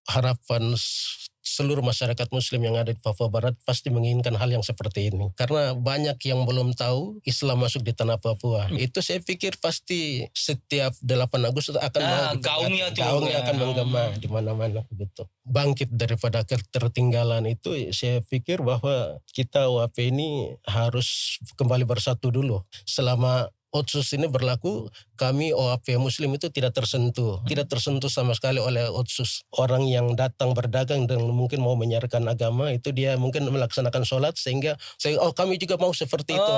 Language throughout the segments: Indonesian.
harapan seluruh masyarakat muslim yang ada di Papua Barat pasti menginginkan hal yang seperti ini. Karena banyak yang belum tahu Islam masuk di tanah Papua. Itu saya pikir pasti setiap 8 Agustus akan mau gaungnya akan menggema di mana-mana gitu. Bangkit daripada ketertinggalan itu, saya pikir bahwa kita OAP ini harus kembali bersatu dulu. Selama Otsus ini berlaku, kami OAP Muslim itu tidak tersentuh sama sekali oleh Otsus. Orang yang datang berdagang dan mungkin mau menyiarkan agama itu dia mungkin melaksanakan sholat sehingga kami juga mau seperti itu.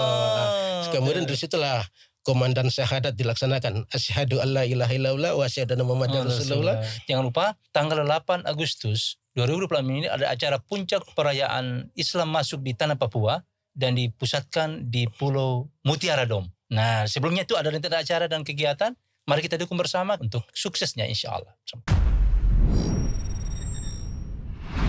Kemudian dari situlah komandan syahadat dilaksanakan. Asyhadu alla ilaha illallah wa asyhadu anna Muhammadar Rasulullah. Jangan lupa tanggal 8 Agustus 2020 ini ada acara puncak perayaan Islam masuk di tanah Papua dan dipusatkan di Pulau Mutiara Dome. Nah, sebelumnya itu ada rencana acara dan kegiatan. Mari kita dukung bersama untuk suksesnya insya Allah.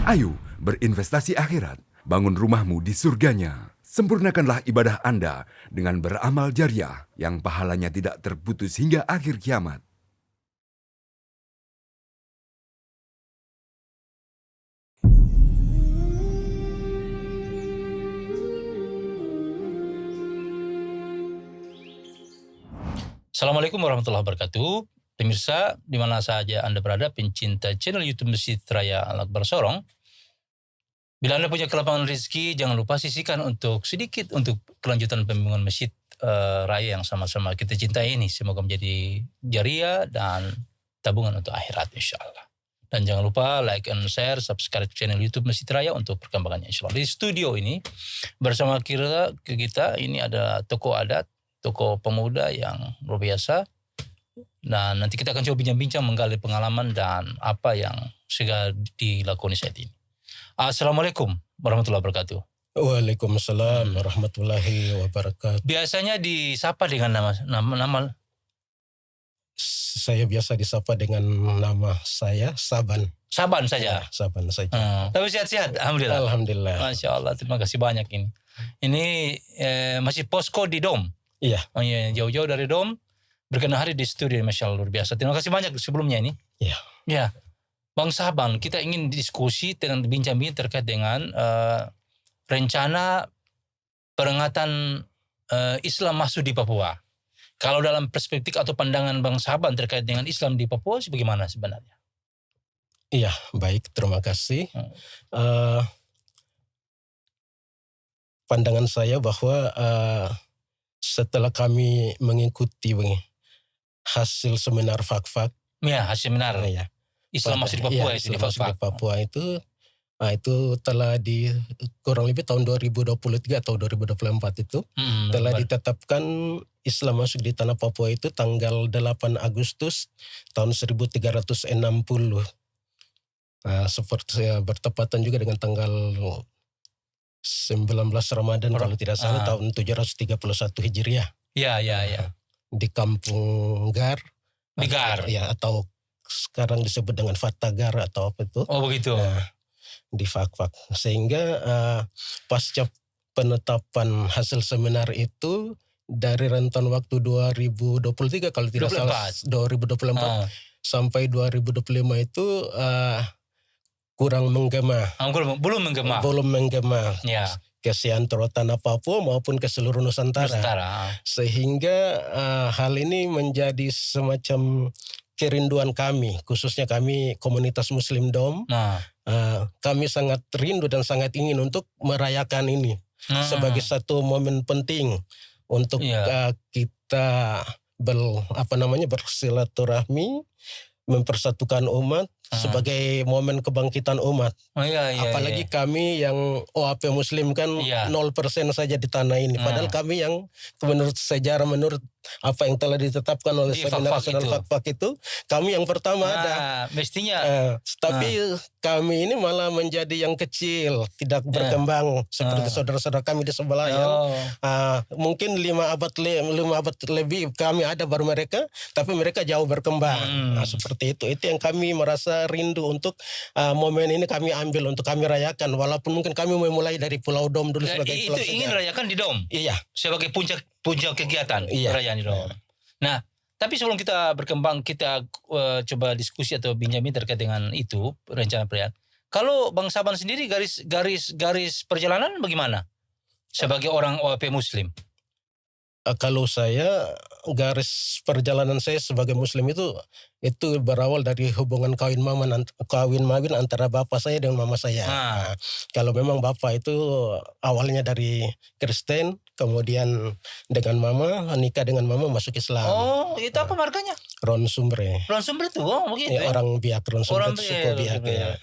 Ayo berinvestasi akhirat, bangun rumahmu di surganya. Sempurnakanlah ibadah Anda dengan beramal jariah yang pahalanya tidak terputus hingga akhir kiamat. Assalamualaikum warahmatullahi wabarakatuh. Pemirsa, di mana saja Anda berada, pencinta channel YouTube Masjid Raya Al-Akbar Sorong. Bila Anda punya kelapangan rezeki, jangan lupa sisihkan sedikit untuk kelanjutan pembangunan Masjid Raya yang sama-sama kita cintai ini. Semoga menjadi jariah dan tabungan untuk akhirat insya Allah. Dan jangan lupa like and share, subscribe channel YouTube Masjid Raya untuk perkembangannya insya Allah. Di studio ini bersama kita ini ada tokoh adat, tokoh pemuda yang luar biasa. Nah, nanti kita akan coba bincang-bincang menggali pengalaman dan apa yang sudah dilakoni saat ini. Assalamualaikum warahmatullahi wabarakatuh. Waalaikumsalam warahmatullahi wabarakatuh. Biasanya disapa dengan nama saya biasa disapa dengan nama saya Saban. Saban saja. Saban saja. Tapi sehat-sehat, alhamdulillah. Alhamdulillah. Masya Allah, terima kasih banyak ini. Ini masih posko di Dom. Iya. Jauh-jauh dari Dom, berkenan hari di studio, Masya Allah, luar biasa. Terima kasih banyak sebelumnya ini. Iya. Ya, Bang Saban, kita ingin diskusi dan bincang-bincang terkait dengan rencana peringatan Islam masuk di Papua. Kalau dalam perspektif atau pandangan Bang Saban terkait dengan Islam di Papua, bagaimana sebenarnya? Iya, baik, terima kasih. Pandangan saya bahwa setelah kami mengikuti hasil seminar FAK-FAK. Ya, hasil seminar. Ya. Islam masuk di Papua, Islam masuk di Papua itu telah di kurang lebih tahun 2023 atau 2024 itu telah ditetapkan Islam masuk di tanah Papua itu tanggal 8 Agustus tahun 1360. Seperti bertepatan juga dengan tanggal 19 Ramadan kalau tidak salah tahun 731 Hijriah. Ya. Di Kampung Gar. Di Gar. Ya, atau sekarang disebut dengan Fatagar atau apa itu. Oh begitu. Di FAK-FAK. Sehingga pasca penetapan hasil seminar itu dari rentan waktu 2023 kalau tidak salah 2024 sampai 2025 itu kurang menggema. Belum menggema. Ya. Ke seantero tanah Papua maupun ke seluruh Nusantara. Sehingga hal ini menjadi semacam kerinduan kami, khususnya kami komunitas Muslim Dom. Kami sangat rindu dan sangat ingin untuk merayakan ini sebagai satu momen penting untuk kita bersilaturahmi, mempersatukan umat sebagai momen kebangkitan umat. Apalagi kami yang OAP Muslim kan 0% saja di tanah ini. Padahal kami yang menurut sejarah, menurut apa yang telah ditetapkan oleh Seminar Nasional FAK-FAK itu, kami yang pertama ada. Mestinya. Tapi kami ini malah menjadi yang kecil, tidak berkembang seperti saudara-saudara kami di sebelah yang mungkin 5 abad lebih kami ada baru mereka, tapi mereka jauh berkembang. Seperti itu yang kami merasa rindu untuk momen ini kami ambil untuk kami rayakan, walaupun mungkin kami memulai dari Pulau Dom dulu sebagai itu pulau ingin sejarah. rayakan di Dom. Iya. Sebagai puncak kegiatan perayaan di Dom. Nah, Tapi sebelum kita berkembang, kita coba diskusi atau Benjamin terkait dengan itu rencana perayaan. Kalau Bang Saban sendiri garis perjalanan bagaimana sebagai orang OAP Muslim? Kalau saya, garis perjalanan saya sebagai Muslim itu berawal dari hubungan kawin mawin antara bapak saya dengan mama saya. Ah. Kalau memang bapak itu awalnya dari Kristen, kemudian dengan mama nikah dengan mama masuk Islam. Oh, itu apa marganya? Ron Sumbre. Ron Sumbre tuh, oh begitu. Ya, orang Biak, Ron Sumbre Orang itu Biak, suku Biak. Sumbre. Ya.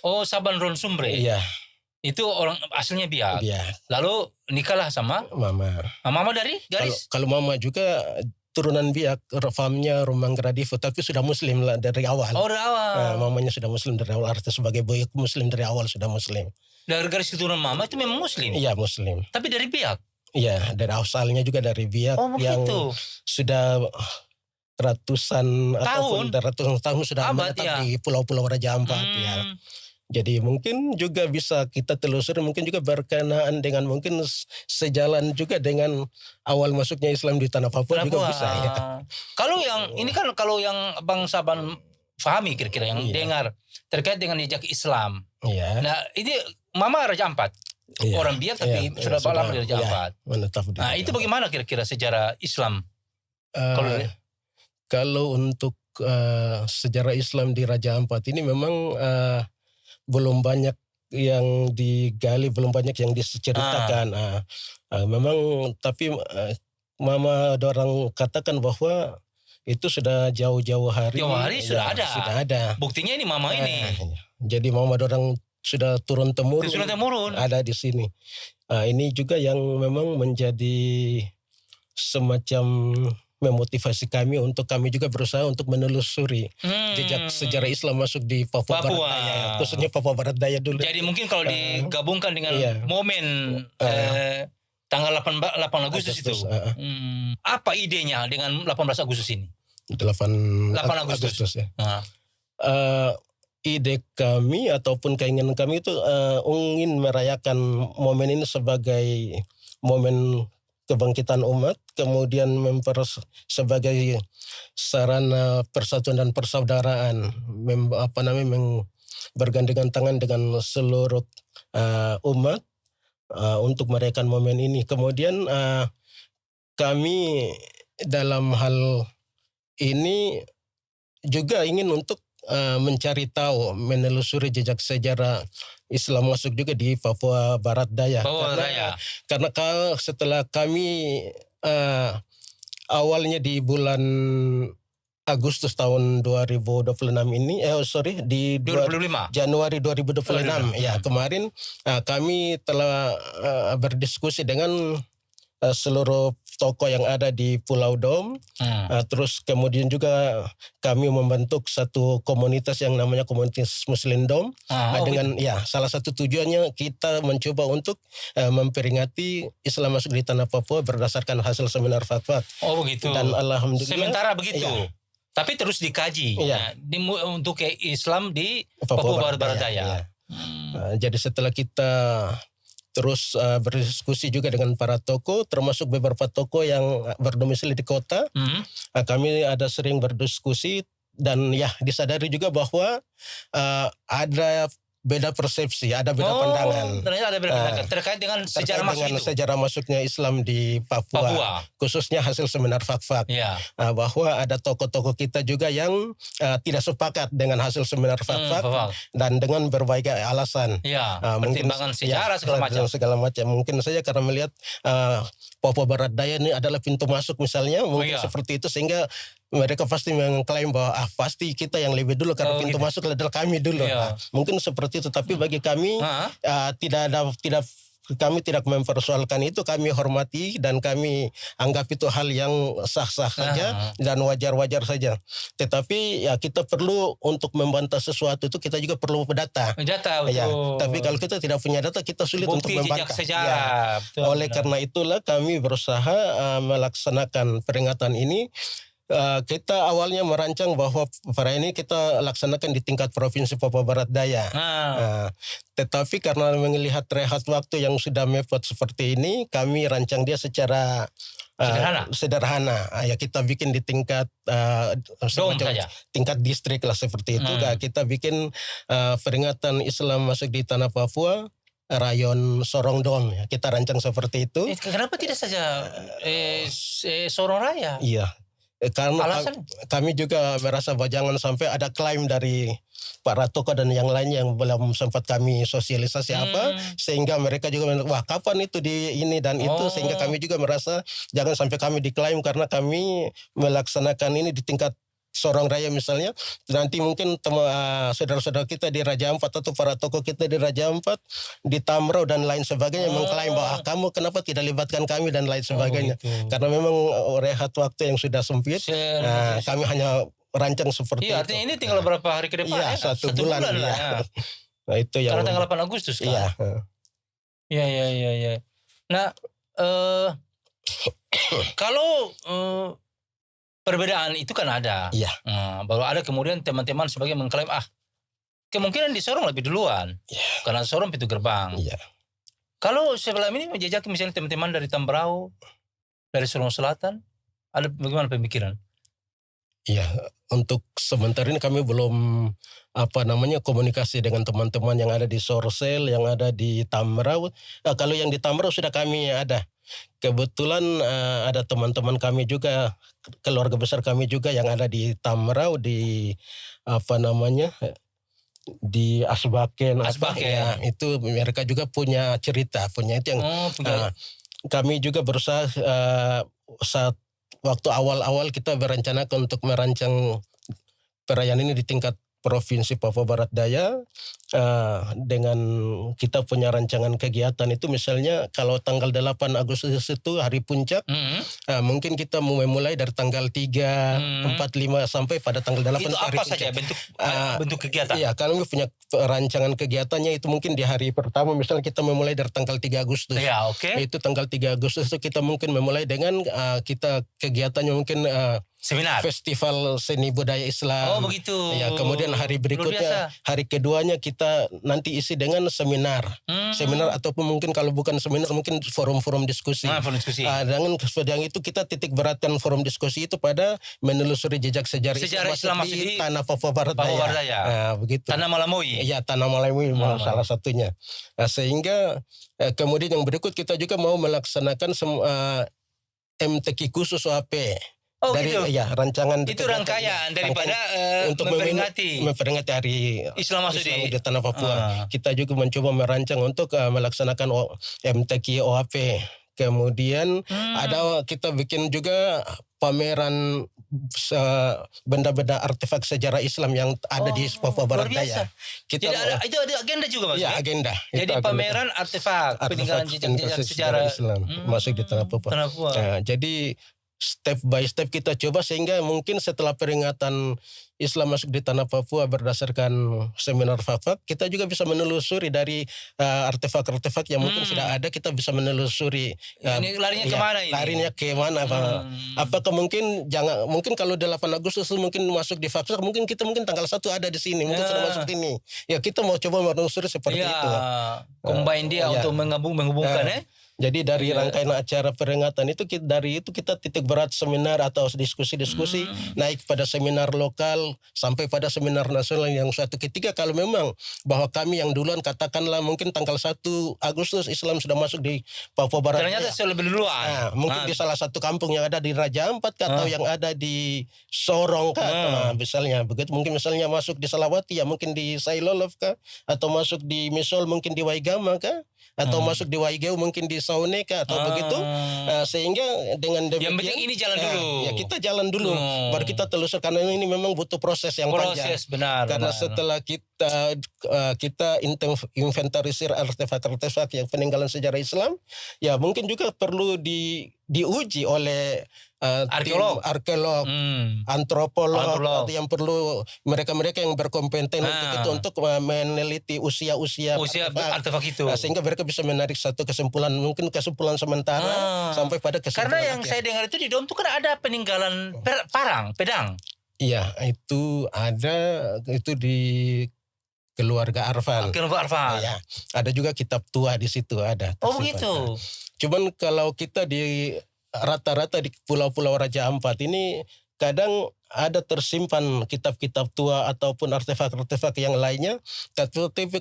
Oh, Saban Ron Sumbre. Iya, Itu orang aslinya Biak. Biak. Lalu nikahlah sama Mama. mama dari garis. Kalau mama juga turunan Biak, famnya Rumang Gradivo, tapi sudah Muslim lah dari awal. Oh, dari awal. Mamanya sudah Muslim dari awal, artinya sebagai boy Muslim dari awal sudah Muslim. Dari garis keturunan mama itu memang Muslim. Iya, Muslim. Tapi dari Biak. Iya, dari asalnya juga dari Biak Oh, yang begitu. sudah ratusan ataupun ratusan tahun sudah Abad, menetap ya. di pulau-pulau Raja Ampat ya. Jadi mungkin juga bisa kita telusuri, mungkin juga berkenaan dengan mungkin sejalan juga dengan awal masuknya Islam di tanah Papua juga bisa ya. Kalau yang ini kan kalau yang Bang Saban pahami kira-kira yang dengar terkait dengan jejak Islam. Iya. Nah, ini Mama Raja Ampat. Iya. Orang Biak tapi sudah lama di Raja Ampat. Menetap di Nah, Raja itu bagaimana kira-kira sejarah Islam? Kalau untuk sejarah Islam di Raja Ampat ini memang belum banyak yang digali, belum banyak yang diceritakan. Memang tapi mama orang katakan bahwa itu sudah jauh-jauh hari. Jauh hari sudah ada. Sudah ada. Buktinya ini mama ini. Jadi mama orang sudah turun temurun. Sudah temurun. Ada di sini. Ini juga yang memang menjadi semacam memotivasi kami untuk kami juga berusaha untuk menelusuri jejak sejarah Islam masuk di Papua Barat Daya, khususnya Papua Barat Daya dulu. Jadi mungkin kalau digabungkan dengan momen tanggal 8 Agustus itu, apa idenya dengan 18 Agustus ini? 8 Agustus ya. Ide kami ataupun keinginan kami itu ingin merayakan momen ini sebagai momen kebangkitan umat, kemudian sebagai sarana persatuan dan persaudaraan, bergandengan tangan dengan seluruh umat untuk merayakan momen ini. Kemudian kami dalam hal ini juga ingin untuk mencari tahu, menelusuri jejak sejarah Islam masuk juga di Papua Barat Daya. Karena setelah kami awalnya di bulan Agustus tahun 2026 ini, di 2025. Januari 2026 ya kemarin kami telah berdiskusi dengan seluruh tokoh yang ada di Pulau Dom. Terus kemudian juga kami membentuk satu komunitas yang namanya komunitas Muslim Dom. Dengan salah satu tujuannya kita mencoba untuk memperingati Islam masuk di tanah Papua berdasarkan hasil seminar fatwa. Oh begitu. Dan alhamdulillah. Sementara begitu. Ya. Tapi terus dikaji untuk Islam di Papua Barat Daya. Jadi setelah kita terus berdiskusi juga dengan para tokoh, termasuk beberapa tokoh yang berdomisili di kota. Kami ada sering berdiskusi dan disadari juga bahwa ada beda persepsi, ada beda pandangan. Ternyata ada beda pandangan terkait dengan sejarah sejarah masuknya Islam di Papua. Khususnya hasil seminar FAK-FAK. Bahwa ada tokoh-tokoh kita juga yang tidak sepakat dengan hasil seminar FAK-FAK dan dengan berbagai alasan. Pertimbangan sejarah segala macam. Mungkin saja karena melihat Papua Barat Daya ini adalah pintu masuk misalnya, mungkin seperti itu sehingga mereka pasti mengklaim bahwa pasti kita yang lebih dulu karena pintu masuk adalah kami dulu. Mungkin seperti itu, tapi bagi kami kami tidak mempersoalkan itu, kami hormati dan kami anggap itu hal yang sah-sah saja dan wajar-wajar saja. Tetapi kita perlu untuk membantah sesuatu itu kita juga perlu data. Tapi kalau kita tidak punya data kita sulit untuk membantah. Oleh karena itulah kami berusaha melaksanakan peringatan ini. Kita awalnya merancang bahwa perayaan ini kita laksanakan di tingkat Provinsi Papua Barat Daya. Tetapi karena melihat rehat waktu yang sudah mepet seperti ini, kami rancang dia secara sederhana. Ya kita bikin di tingkat saja. tingkat distrik lah seperti itu. Kita bikin peringatan Islam masuk di tanah Papua, rayon Sorong Dom. Ya. Kita rancang seperti itu. Kenapa tidak saja Sorong Raya? Iya. Karena kami juga merasa bahwa jangan sampai ada klaim dari para tokoh dan yang lain yang belum sempat kami sosialisasi sehingga mereka juga wah kapan itu di ini dan itu, sehingga kami juga merasa jangan sampai kami diklaim karena kami melaksanakan ini di tingkat Sorong Raya misalnya, nanti mungkin saudara-saudara kita di Raja Ampat atau para tokoh kita di Raja Ampat, di Tamrau dan lain sebagainya mengklaim bahwa kamu kenapa tidak libatkan kami dan lain sebagainya. Karena memang rehat waktu yang sudah sempit, kami hanya rancang seperti itu. Artinya ini tinggal berapa hari ke depan? Iya, satu bulan lah. Ya. Nah, itu yang karena tanggal 8 Agustus kan? Iya. Nah, kalau perbedaan itu kan ada. Iya. Baru ada kemudian teman-teman sebagai mengklaim kemungkinan di Sorong lebih duluan. Karena Sorong pintu gerbang. Iya. Kalau sebelum ini menjejaki misalnya teman-teman dari Tambrau, dari Sorong Selatan, ada bagaimana pemikiran? Iya, untuk sementara ini kami belum komunikasi dengan teman-teman yang ada di Sorsel, yang ada di Tamrau. Kalau yang di Tamrau sudah kami ada. Kebetulan ada teman-teman kami juga, keluarga besar kami juga yang ada di Tamrau, di di Asbaken. Ya, itu mereka juga punya cerita, punya itu yang kami juga berusaha saat waktu awal-awal kita berencanakan untuk merancang perayaan ini di tingkat Provinsi Papua Barat Daya, dengan kita punya rancangan kegiatan itu misalnya kalau tanggal 8 Agustus itu hari puncak, mungkin kita memulai dari tanggal 3, 4, 5 sampai pada tanggal 8 itu hari apa puncak. Saja bentuk kegiatan? Iya, kami punya rancangan kegiatannya itu mungkin di hari pertama misalnya kita memulai dari tanggal 3 Agustus. Ya, oke. Itu tanggal 3 Agustus itu kita mungkin memulai dengan kita kegiatannya mungkin seminar, festival seni budaya Islam. Oh begitu. Ya, kemudian hari berikutnya, hari keduanya kita nanti isi dengan seminar. Seminar ataupun mungkin kalau bukan seminar mungkin forum-forum diskusi. Forum diskusi. Dengan yang itu kita titik beratkan forum diskusi itu pada menelusuri jejak sejarah Islam di tanah Papua Barat Daya. Begitu. Tanah Malamoy. Iya, tanah Malamoy salah satunya. Sehingga kemudian yang berikut kita juga mau melaksanakan MTQ khusus OAP. Dari gitu. Ya, rancangan itu rangkaian daripada untuk memperingati hari Islam masuk di tanah Papua. Kita juga mencoba merancang untuk melaksanakan MTQ OAP. Kemudian kita bikin juga pameran benda-benda artefak sejarah Islam yang ada di Papua Barat Daya. Itu ada agenda juga Mas? Iya, agenda. Jadi pameran artefak peninggalan jejak sejarah Islam masuk di tanah Papua. Jadi step by step kita coba sehingga mungkin setelah peringatan Islam masuk di tanah Papua berdasarkan seminar FAFAK, kita juga bisa menelusuri dari artefak-artefak yang mungkin sudah ada, kita bisa menelusuri. Ini larinya kemana ini? Larinya kemana? Apakah mungkin kalau 8 Agustus mungkin masuk di FAFAK, mungkin tanggal 1 ada di sini, mungkin sudah masuk ini. Ya, kita mau coba menelusuri seperti itu. Combine dia untuk menghubungkan Jadi dari rangkaian acara peringatan itu kita titik berat seminar atau diskusi-diskusi, naik pada seminar lokal sampai pada seminar nasional yang suatu ketika kalau memang bahwa kami yang duluan katakanlah mungkin tanggal 1 Agustus Islam sudah masuk di Papua Barat. Ternyata sudah lebih duluan. Mungkin di salah satu kampung yang ada di Raja Ampat atau yang ada di Sorong misalnya begitu, mungkin misalnya masuk di Salawati ya mungkin di Sailolof atau masuk di Misol mungkin di Waigama atau masuk di Waigeu mungkin di Sauneka atau begitu, sehingga dengan demikian yang penting ini jalan dulu. Ya, kita jalan dulu baru kita telusur karena ini memang butuh proses yang panjang. Benar. Karena setelah kita inventarisir artefak-artefak yang peninggalan sejarah Islam, ya mungkin juga perlu diuji oleh arkeolog, antropolog, atau yang perlu mereka-mereka yang berkompeten untuk meneliti usia artefak itu, sehingga mereka bisa menarik satu kesimpulan, mungkin kesimpulan sementara sampai pada kesimpulan. Karena yang saya dengar itu di Dom itu kan ada peninggalan pedang. Iya, itu ada, itu di keluarga Arfan. Ya, ada juga kitab tua di situ ada. Oh begitu. Cuman kalau kita di rata-rata di pulau-pulau Raja Ampat ini kadang ada tersimpan kitab-kitab tua ataupun artefak-artefak yang lainnya, tetapi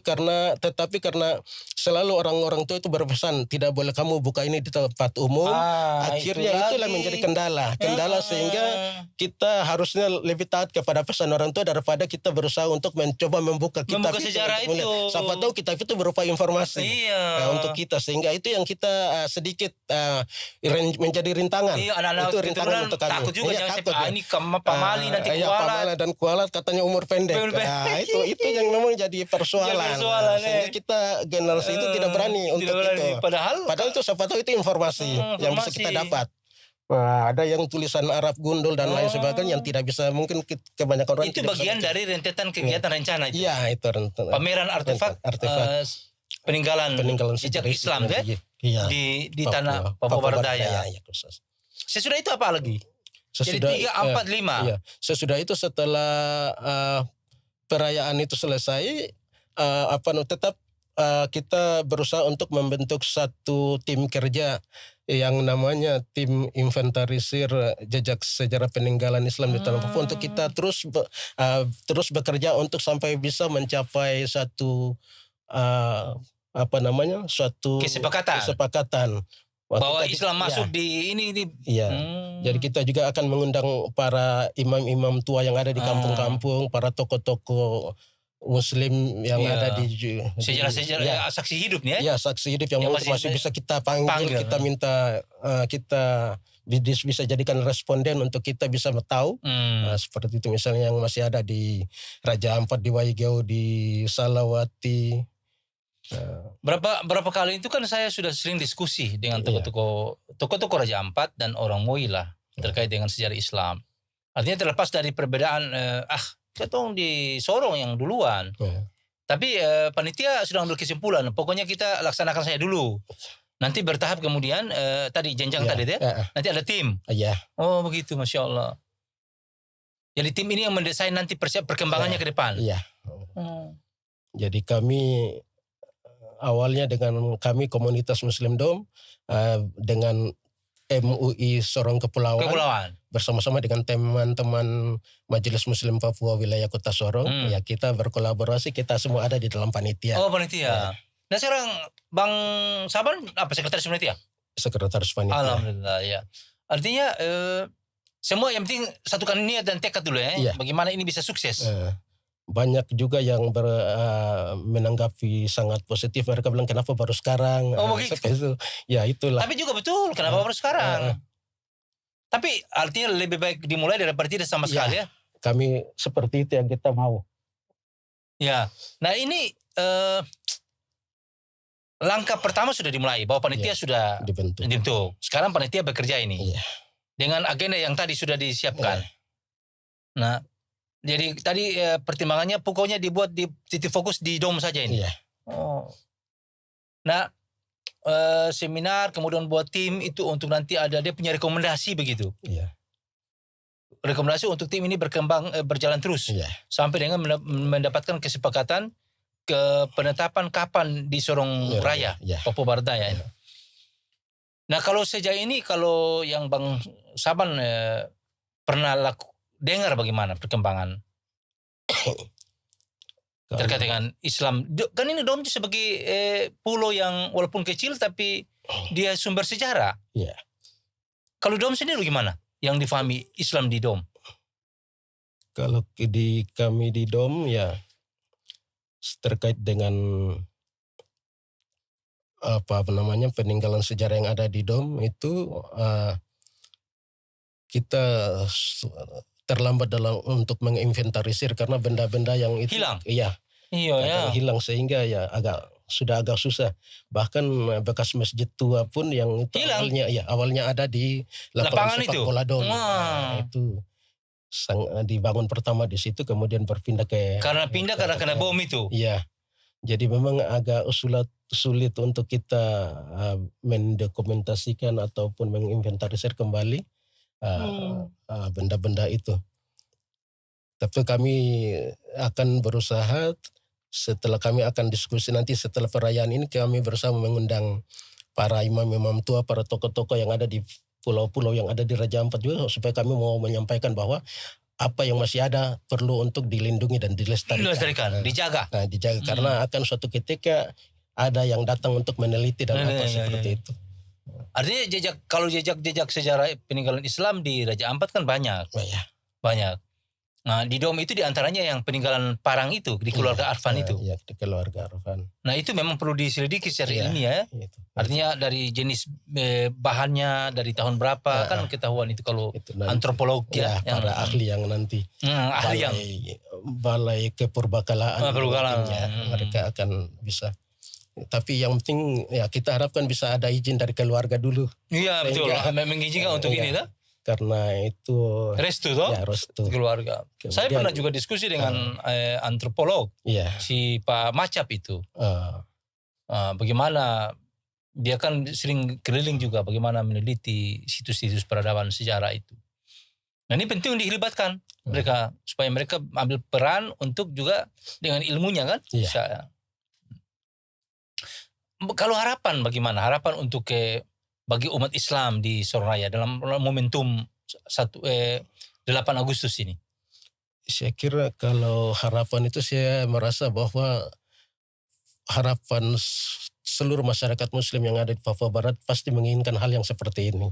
karena selalu orang-orang tua itu berpesan tidak boleh kamu buka ini di tempat umum. Akhirnya itulah menjadi kendala sehingga kita harusnya lebih taat kepada pesan orang tua daripada kita berusaha untuk mencoba membuka kitab sejarah untuk melihat. itu. Siapa tahu kitab itu berupa informasi untuk kita, sehingga itu yang kita sedikit menjadi rintangan. Iya, anak-anak itu rintangan keturunan untuk kami. takut juga Iya, jangan takut, sampai, ya. ini pamali nanti Iya, kualat. pamala dan kualat katanya umur pendek. Itu yang memang jadi persoalan. Sehingga kita generasi itu tidak berani untuk itu. Padahal itu siapa tahu itu informasi yang bisa kita dapat. Wah, ada yang tulisan Arab gundul dan lain sebagainya yang tidak bisa, mungkin kebanyakan orang itu tidak bagian bisa. dari rentetan kegiatan rencana itu. Iya, itu rentetan. Pameran artefak peninggalan jejak sejarah Islam iya, di tanah Papua Barat Daya. Ya, khusus. Sesudah itu apa lagi? Jadi 3, 4, 5. Iya. Sesudah itu setelah perayaan itu selesai, tetap kita berusaha untuk membentuk satu tim kerja yang namanya tim inventarisir jejak sejarah peninggalan Islam di tanah Papua, untuk kita terus bekerja untuk sampai bisa mencapai satu suatu kesepakatan. Bahwa Islam masuk di ini. Iya. Jadi kita juga akan mengundang para imam-imam tua yang ada di kampung-kampung, para tokoh-tokoh Muslim yang ada di sejarah saksi hidup nih ya. Iya, saksi hidup yang masih bisa kita panggil. Kita minta kita bisa jadikan responden untuk kita bisa tahu. Seperti itu misalnya yang masih ada di Raja Ampat, di Waigeo, di Salawati. Berapa kali itu kan saya sudah sering diskusi dengan tokoh-tokoh Raja Ampat dan orang Moi lah terkait dengan sejarah Islam. Artinya terlepas dari perbedaan, ketong di Sorong yang duluan. Tapi panitia sudah ambil kesimpulan, pokoknya kita laksanakan saya dulu. Nanti bertahap kemudian tadi jenjang tadi deh. Nanti ada tim. Oh begitu, Masya Allah. Jadi tim ini yang mendesain nanti perkembangannya ke depan. Iya. Jadi kami awalnya dengan kami komunitas Muslim Dom dengan MUI Sorong Kepulauan bersama-sama dengan teman-teman Majelis Muslim Papua wilayah Kota Sorong, ya kita berkolaborasi, kita semua ada di dalam panitia. Oh, panitia. Nah sekarang Bang Saban apa sekretaris panitia? Sekretaris panitia. Alhamdulillah ya. Artinya semua yang penting satukan niat dan tekad dulu ya. Iya. Bagaimana ini bisa sukses. Banyak juga yang menanggapi sangat positif. Mereka bilang kenapa baru sekarang. Begitu. Ya itulah. Tapi juga betul kenapa baru sekarang. Tapi artinya lebih baik dimulai daripada tidak sama sekali ya. Kami seperti itu yang kita mau. Ya. Nah ini langkah pertama sudah dimulai. Bahwa panitia sudah dibentuk. Sekarang panitia bekerja ini. Dengan agenda yang tadi sudah disiapkan. Nah. Jadi tadi pertimbangannya pokoknya dibuat di titik fokus di DOM saja ini. Nah seminar kemudian buat tim itu untuk nanti ada dia punya rekomendasi begitu. Rekomendasi untuk tim ini berjalan terus sampai dengan mendapatkan kesepakatan ke penetapan kapan di Sorong Raya Papua Barat Daya. Nah kalau sejauh ini kalau yang Bang Saban pernah dengar bagaimana perkembangan terkait dengan Islam? Kan ini DOM sebagai pulau yang walaupun kecil tapi dia sumber sejarah. Kalau DOM sendiri bagaimana yang difahami Islam di DOM? Kalau kami di DOM ya terkait dengan peninggalan sejarah yang ada di DOM itu kita terlambat untuk menginventarisir karena benda-benda yang itu hilang. Hilang sehingga ya sudah agak susah. Bahkan bekas masjid tua pun yang itu awalnya ada di lapangan sepak bola DOM. Itu dibangun pertama di situ kemudian berpindah karena kena bom itu. Iya. Jadi memang agak sulit untuk kita mendokumentasikan ataupun menginventarisir kembali benda-benda itu. Tapi kami akan berusaha setelah kami akan diskusi nanti setelah perayaan ini, kami bersama mengundang para imam-imam tua, para tokoh-tokoh yang ada di pulau-pulau yang ada di Raja Ampat juga, supaya kami mau menyampaikan bahwa apa yang masih ada perlu untuk dilindungi dan dilestarikan. Dijaga. Nah, dijaga karena akan suatu ketika ada yang datang untuk meneliti dan seperti itu. Artinya kalau jejak sejarah peninggalan Islam di Raja Ampat kan banyak. Banyak. Nah, di Dom itu diantaranya yang peninggalan Parang itu di keluarga Arfan itu. Iya, di keluarga Arfan. Nah, itu memang perlu diselidiki secara ilmiah. Itu. Artinya dari jenis bahannya dari tahun berapa kan ketahuan itu kalau itu antropolog ya, para ahli yang nanti balai kepurbakalaan mereka akan bisa. Tapi yang penting ya kita harapkan bisa ada izin dari keluarga dulu. Iya betul. Mengizinkan untuk ini dah. Karena itu restu toh? Ya, restu Keluarga. Kemudian, saya pernah juga diskusi dengan antropolog si Pak Macap itu. Bagaimana dia kan sering keliling juga bagaimana meneliti situs-situs peradaban sejarah itu. Nah ini penting dilibatkan mereka supaya mereka ambil peran untuk juga dengan ilmunya kan. Bisa. Kalau harapan bagaimana? Harapan untuk bagi umat Islam di Soraya dalam momentum 8 Agustus ini. Saya kira kalau harapan itu saya merasa bahwa harapan seluruh masyarakat Muslim yang ada di Papua Barat pasti menginginkan hal yang seperti ini.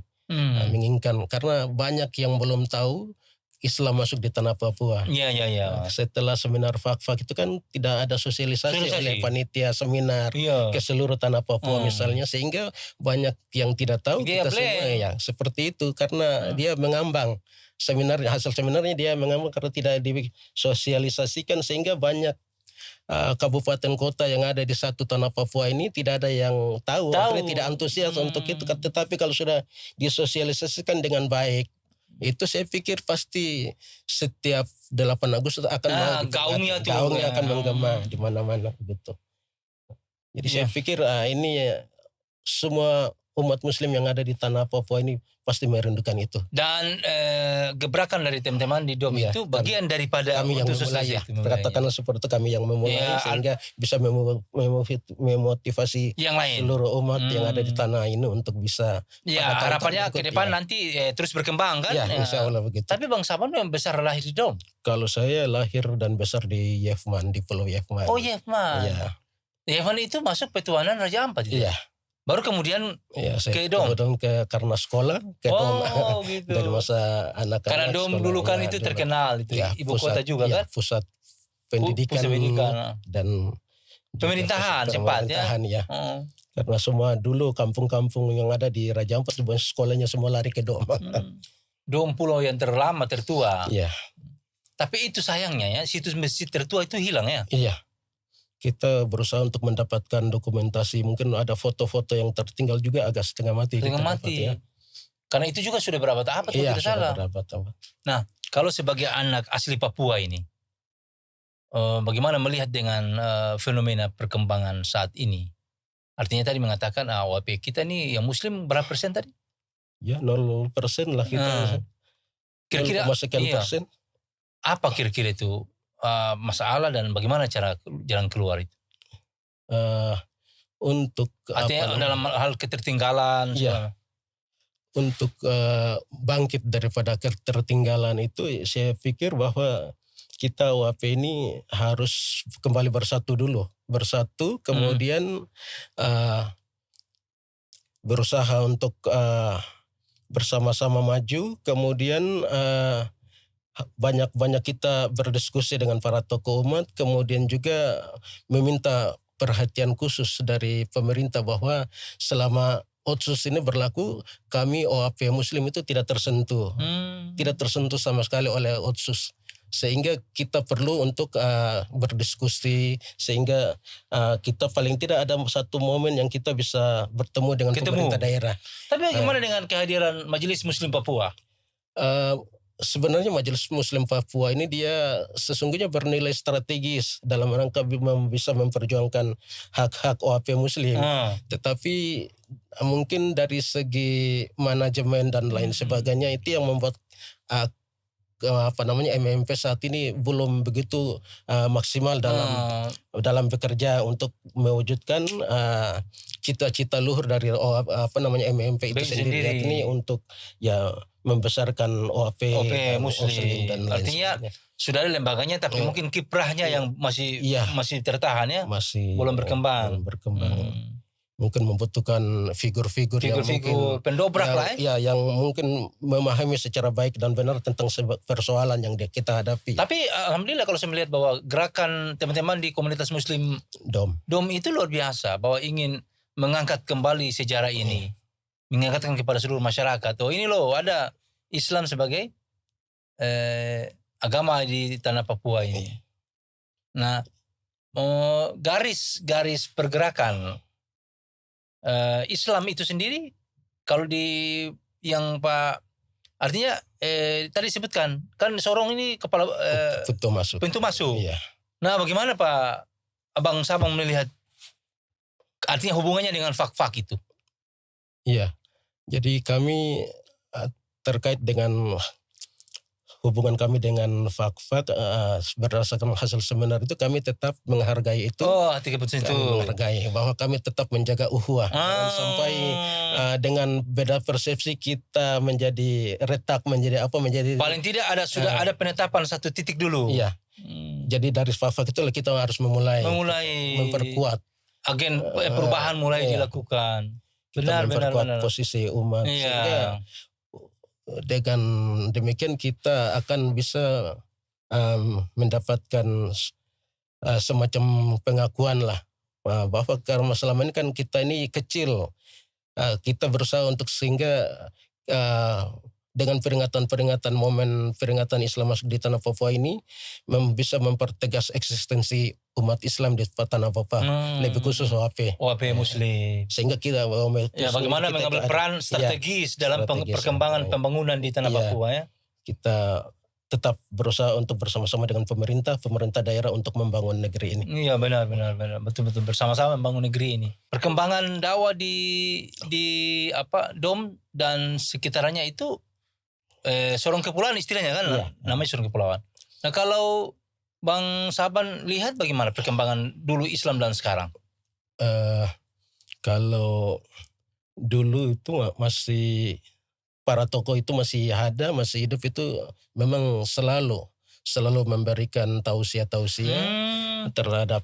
Menginginkan karena banyak yang belum tahu Islam masuk di tanah Papua. Iya. Setelah seminar FAK itu kan tidak ada sosialisasi oleh panitia seminar ke seluruh tanah Papua misalnya, sehingga banyak yang tidak tahu kita semua seperti itu karena dia mengambang hasil seminarnya dia mengambang karena tidak disosialisasikan sehingga banyak kabupaten kota yang ada di satu tanah Papua ini tidak ada yang tahu. Akhirnya tidak antusias untuk itu. Tetapi kalau sudah disosialisasikan dengan baik, itu saya pikir pasti setiap 8 Agustus akan gaungnya akan menggema di mana-mana begitu. Jadi saya pikir ini semua umat Muslim yang ada di tanah Papua ini pasti merindukan itu. Dan gebrakan dari teman-teman di Dom itu bagian daripada kami yang memulai katakanlah seperti itu, kami yang memulai sehingga bisa memotivasi yang lain seluruh umat yang ada di tanah ini untuk bisa harapannya ke depan nanti terus berkembang kan. Insya Allah begitu. Tapi Bang Saban yang besar lahir di Dom. Kalau saya lahir dan besar di Yefman, di Pulau Yefman. Oh Yefman. Yefman itu masuk Petuanan Raja Ampat itu. Iya. Baru kemudian saya ke Dom. Karena sekolah ke Dom. Gitu. Dari masa anak-anak. Karena Dom dulu kan itu terkenal itu ibu kota juga kan. Pusat pendidikan dan pemerintahan sempat ya. Karena semua dulu kampung-kampung yang ada di Raja Ampat sekolahnya semua lari ke Dom. Dom pulau yang terlama tertua. Iya. Tapi itu sayangnya situs masjid tertua itu hilang ya. Iya. Kita berusaha untuk mendapatkan dokumentasi, mungkin ada foto-foto yang tertinggal juga agak setengah mati. Karena itu juga sudah berapa tahap atau tidak salah. Nah, kalau sebagai anak asli Papua ini, bagaimana melihat dengan fenomena perkembangan saat ini? Artinya tadi mengatakan WP kita nih yang Muslim berapa persen tadi? Ya 0% lah kita. Kira-kira sekian persen. Apa kira-kira itu? Masalah dan bagaimana cara jalan keluar itu? Untuk artinya dalam hal ketertinggalan. Untuk bangkit daripada ketertinggalan itu saya pikir bahwa kita WP ini harus kembali bersatu dulu. Bersatu kemudian berusaha untuk bersama-sama maju, kemudian banyak kita berdiskusi dengan para tokoh umat, kemudian juga meminta perhatian khusus dari pemerintah bahwa selama Otsus ini berlaku, kami OAP Muslim itu tidak tersentuh. Tidak tersentuh sama sekali oleh Otsus. Sehingga kita perlu untuk berdiskusi, sehingga kita paling tidak ada satu momen yang kita bisa bertemu dengan pemerintah daerah. Tapi bagaimana dengan kehadiran Majelis Muslim Papua? Sebenarnya Majelis Muslim Papua ini dia sesungguhnya bernilai strategis dalam rangka bisa memperjuangkan hak-hak OAP Muslim. Tetapi mungkin dari segi manajemen dan lain sebagainya itu yang membuat MMP saat ini belum begitu maksimal dalam bekerja untuk mewujudkan cita-cita luhur dari MMP itu sendiri, yakni untuk ya membesarkan OAP Muslim dan lain artinya sebagainya. sudah ada lembaganya tapi mungkin kiprahnya yang masih tertahan ya, masih belum berkembang. Mungkin membutuhkan figur-figur yang mungkin pendobrak lah yang mungkin memahami secara baik dan benar tentang persoalan yang kita hadapi. Tapi alhamdulillah kalau saya melihat bahwa gerakan teman-teman di komunitas Muslim DOM itu luar biasa, bahwa ingin mengangkat kembali sejarah ini, mengangkatkan kepada seluruh masyarakat. Oh ini loh ada Islam sebagai agama di tanah Papua ini. Nah garis pergerakan Islam itu sendiri kalau di yang Pak artinya tadi sebutkan kan Sorong ini kepala pintu masuk. Iya. Nah bagaimana Pak Abang Sabang melihat artinya hubungannya dengan fak-fak itu? Iya. Jadi kami terkait dengan hubungan kami dengan fak-fak berdasarkan hasil seminar itu kami tetap menghargai itu. Hati keputusan itu. Menghargai bahwa kami tetap menjaga uhuah. Jangan sampai dengan beda persepsi kita menjadi retak, menjadi paling tidak sudah ada penetapan satu titik dulu. Iya. Jadi dari fak-fak itu kita harus memulai memperkuat agen perubahan mulai dilakukan. Benar. Benar. Posisi umat. Iya. Sehingga dengan demikian kita akan bisa mendapatkan semacam pengakuan lah bahwa karena selama ini kan kita ini kecil, kita berusaha untuk sehingga dengan peringatan momen peringatan Islam masuk di tanah Papua ini bisa mempertegas eksistensi umat Islam di tanah Papua, lebih khusus OAP Muslim. Sehingga kita bagaimana mengambil peran strategis dalam perkembangan pembangunan di tanah Papua ya. Kita tetap berusaha untuk bersama-sama dengan pemerintah daerah untuk membangun negeri ini. Iya benar betul bersama-sama membangun negeri ini. Perkembangan dakwah di DOM dan sekitarnya itu Sorong Kepulauan istilahnya kan, namanya Sorong Kepulauan. Nah kalau Bang Saban lihat bagaimana perkembangan dulu Islam dan sekarang? Kalau dulu itu masih para tokoh itu masih ada, masih hidup, itu memang selalu memberikan tausiah terhadap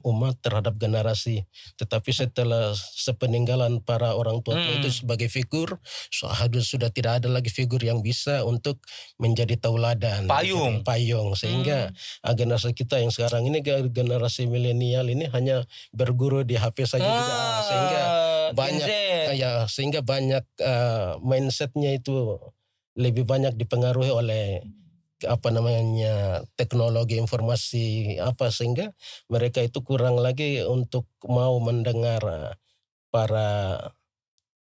umat, terhadap generasi. Tetapi setelah sepeninggalan para orang tua itu sebagai figur, sudah tidak ada lagi figur yang bisa untuk menjadi tauladan, payung. Sehingga generasi kita yang sekarang ini, generasi milenial ini hanya berguru di HP saja juga, sehingga banyak mindsetnya itu lebih banyak dipengaruhi oleh teknologi informasi sehingga mereka itu kurang lagi untuk mau mendengar para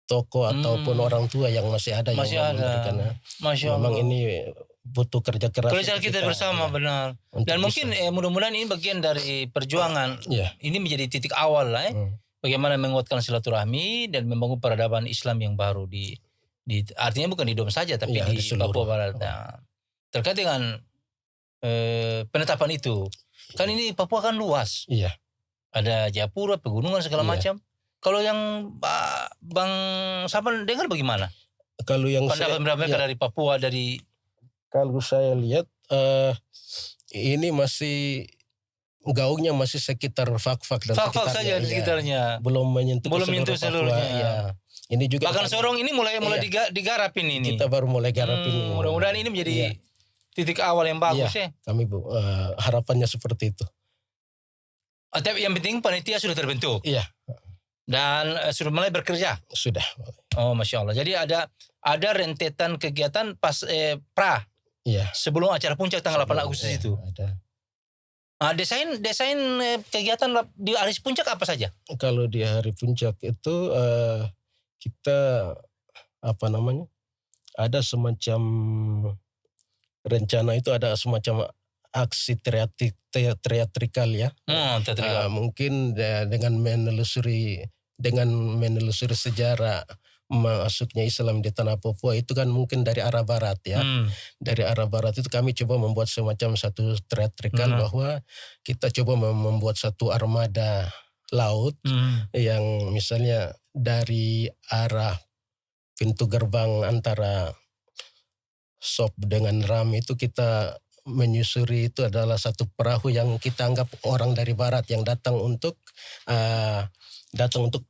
tokoh ataupun orang tua yang masih ada yang memberikan. Memang ini butuh kerja keras. Kerja kita bersama benar. Dan mungkin mudah-mudahan ini bagian dari perjuangan. Ini menjadi titik awal lah bagaimana menguatkan silaturahmi dan membangun peradaban Islam yang baru di artinya bukan di DOM saja tapi di Papua Barat. Terkait dengan penetapan itu, kan ini Papua kan luas. Iya. Ada Jayapura, pegunungan segala macam. Kalau yang Bang Saban dengar bagaimana? Kalau yang mereka dari Papua kalau saya lihat ini masih gaungnya masih sekitar fak-fak dan fak-fak saja di sekitarnya. Belum menyentuh seluruhnya. Ya. Ini juga bahkan Sorong ini mulai digarapin ini. Kita baru mulai garapin. Mudah-mudahan ini menjadi titik awal yang bagus ya. Kami harapannya seperti itu. Tapi yang penting panitia sudah terbentuk. Iya. Dan sudah mulai bekerja. Sudah. Oh Masya Allah. Jadi ada rentetan kegiatan pas sebelum acara puncak tanggal 8 Agustus itu. Ada. Desain kegiatan di hari puncak apa saja? Kalau di hari puncak itu kita ada semacam rencana, itu ada semacam aksi teatrikal ya. Mungkin dengan menelusuri sejarah masuknya Islam di tanah Papua itu kan mungkin dari arah barat ya. Dari arah barat itu kami coba membuat semacam satu teatrikal bahwa kita coba membuat satu armada laut yang misalnya dari arah pintu gerbang antara Sop dengan Ram itu kita menyusuri, itu adalah satu perahu yang kita anggap orang dari barat yang datang untuk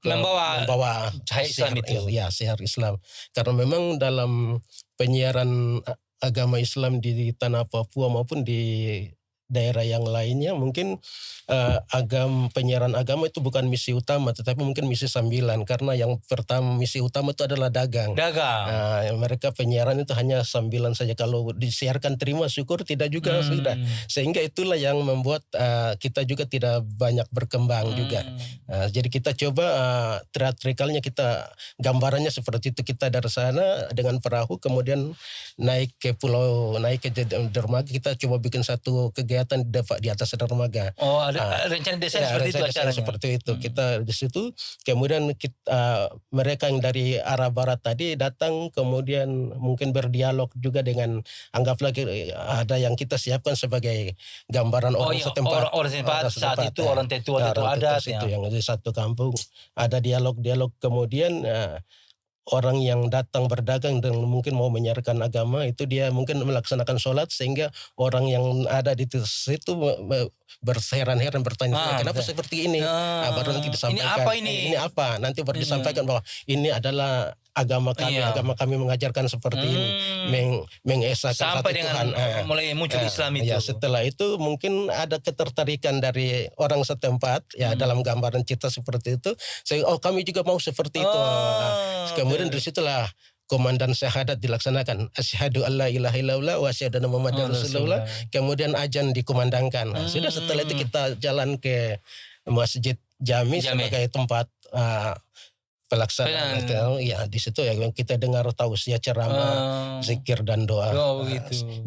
membawa cahaya Islam itu. Ya, syiar Islam. Karena memang dalam penyiaran agama Islam di tanah Papua maupun di daerah yang lainnya mungkin penyiaran agama itu bukan misi utama, tetapi mungkin misi sambilan, karena yang pertama misi utama itu adalah dagang. Mereka penyiaran itu hanya sambilan saja, kalau disiarkan terima syukur, tidak juga sudah, sehingga itulah yang membuat kita juga tidak banyak berkembang juga. Jadi kita coba teatrikalnya, kita gambarannya seperti itu, kita dari sana dengan perahu kemudian naik ke dermaga, kita coba bikin satu kegiatan di atas dermaga. Ada rencana desain seperti itu acaranya. Seperti itu. Kita di situ, kemudian mereka yang dari arah barat tadi datang, kemudian mungkin berdialog juga dengan, anggaplah ada yang kita siapkan sebagai gambaran orang setempat. Orang setempat saat itu, orang tetua adat itu yang di satu kampung ada dialog-dialog, kemudian orang yang datang berdagang dan mungkin mau menyiarkan agama itu dia mungkin melaksanakan sholat, sehingga orang yang ada di situ berheran-heran bertanya kenapa seperti ini. Baru nanti disampaikan ini apa, nanti baru disampaikan bahwa ini adalah agama kami mengajarkan seperti ini, mengesahkan sampai satu dengan Tuhan. mulai muncul Islam itu. Ya, setelah itu mungkin ada ketertarikan dari orang setempat ya dalam gambaran cita seperti itu. Kami juga mau seperti itu. Kemudian dari situlah komandan syahadat dilaksanakan, asyhadu alla ilaha illallah wa asyhadu anna muhammadar rasulullah. Kemudian azan dikumandangkan. Sudah, setelah itu kita jalan ke Masjid Jami sebagai tempat pelaksanaan itu. Ya, di situ ya kita dengar tausiah, ceramah, zikir dan doa.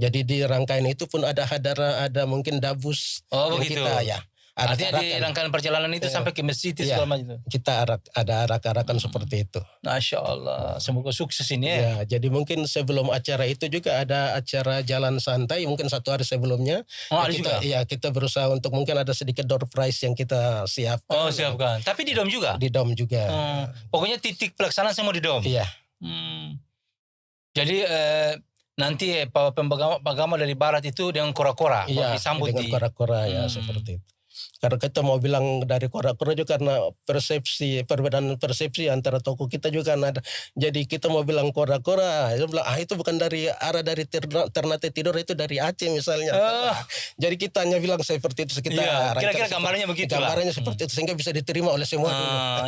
Jadi di rangkaian itu pun ada hadara, ada mungkin dabus yang kita ya. Artinya di rangkaian perjalanan itu sampai ke masjid segala macam itu. Kita ada arak-arakan seperti itu. Masya Allah, semoga sukses ini ya. Jadi mungkin sebelum acara itu juga ada acara jalan santai, mungkin satu hari sebelumnya. Kita berusaha untuk mungkin ada sedikit door prize yang kita siapkan. Siapkan. Tapi di dom juga? Di dom juga. Pokoknya titik pelaksanaan semua di dom? Iya. Jadi nanti pembagama dari barat itu dengan kora-kora disambut dengan kora-kora ya, seperti itu. Karena kita mau bilang dari kora-kora juga karena perbedaan persepsi antara toko kita juga kan ada. Jadi kita mau bilang kora-kora, dia bilang itu bukan dari Ternate Tidore, itu dari Aceh misalnya. Jadi kita hanya bilang seperti itu sekitar. Kira-kira gambarnya begitu. Gambarnya seperti itu sehingga bisa diterima oleh semua.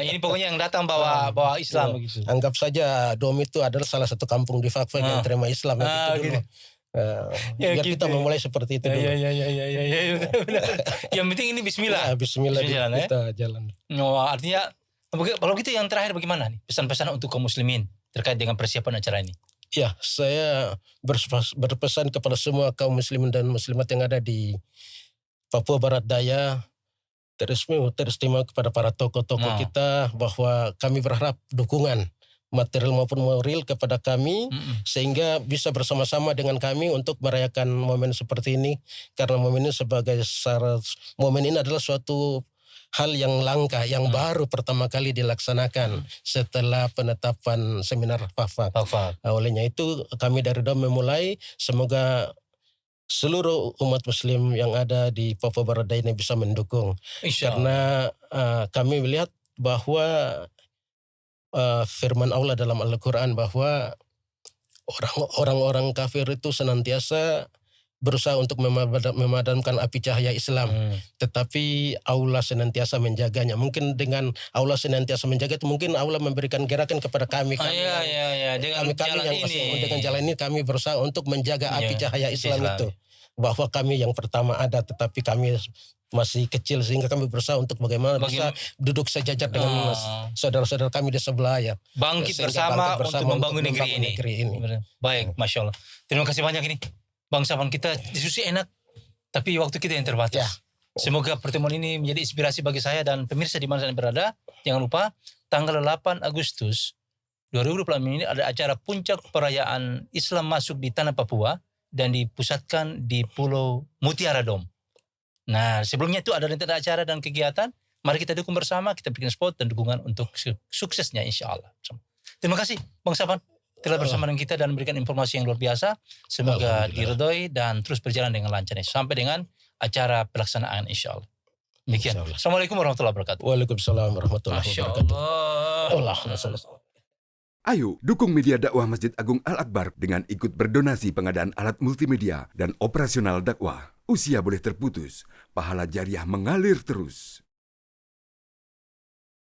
Ini pokoknya yang datang bawa Islam begitu. Anggap saja Dom itu adalah salah satu kampung di Fakfak yang terima Islam gitu dulu. Kita memulai seperti itu dulu. Yang penting ini bismillah. Bismillah kita jalan. Artinya kalau gitu yang terakhir bagaimana nih pesan-pesan untuk kaum muslimin terkait dengan persiapan acara ini? Ya, saya berpesan kepada semua kaum muslimin dan muslimat yang ada di Papua Barat Daya, terima kepada para tokoh-tokoh kita bahwa kami berharap dukungan material maupun moral kepada kami, sehingga bisa bersama-sama dengan kami untuk merayakan momen seperti ini, karena momen ini adalah suatu hal yang langka, yang baru pertama kali dilaksanakan setelah penetapan seminar Fakfak. Olehnya itu kami dari DOM memulai, semoga seluruh umat muslim yang ada di Papua Barat Daya ini bisa mendukung. Karena kami melihat bahwa firman Allah dalam Al-Quran bahwa orang-orang kafir itu senantiasa berusaha untuk memadamkan api cahaya Islam. Tetapi Allah senantiasa menjaganya. Mungkin dengan Allah senantiasa menjaga itu mungkin Allah memberikan gerakan kepada kami. Dengan jalan ini kami berusaha untuk menjaga api cahaya Islam itu. Bahwa kami yang pertama ada, tetapi kami masih kecil sehingga kami berusaha untuk bagaimana bisa duduk sejajar dengan saudara-saudara kami di sebelah ya. Bangkit bersama untuk membangun negeri ini. Baik, Masya Allah. Terima kasih banyak ini. Bangsawan kita diskusi enak, tapi waktu kita yang terbatas. Semoga pertemuan ini menjadi inspirasi bagi saya dan pemirsa di mana Anda berada. Jangan lupa tanggal 8 Agustus 2026 ini ada acara puncak perayaan Islam masuk di tanah Papua dan dipusatkan di Pulau Mutiara Dome. Nah, sebelumnya itu ada rentetan acara dan kegiatan. Mari kita dukung bersama, kita bikin spot dan dukungan untuk suksesnya insya Allah. Terima kasih Bang Sapan telah bersama dengan kita dan memberikan informasi yang luar biasa. Semoga diridhoi dan terus berjalan dengan lancar sampai dengan acara pelaksanaan insya Allah. Demikian. Insya Allah. Assalamualaikum warahmatullahi wabarakatuh. Waalaikumsalam warahmatullahi Masya wabarakatuh. Allah. Allah. Ayo dukung media dakwah Masjid Agung Al-Akbar dengan ikut berdonasi pengadaan alat multimedia dan operasional dakwah. Usia boleh terputus, pahala jariah mengalir terus.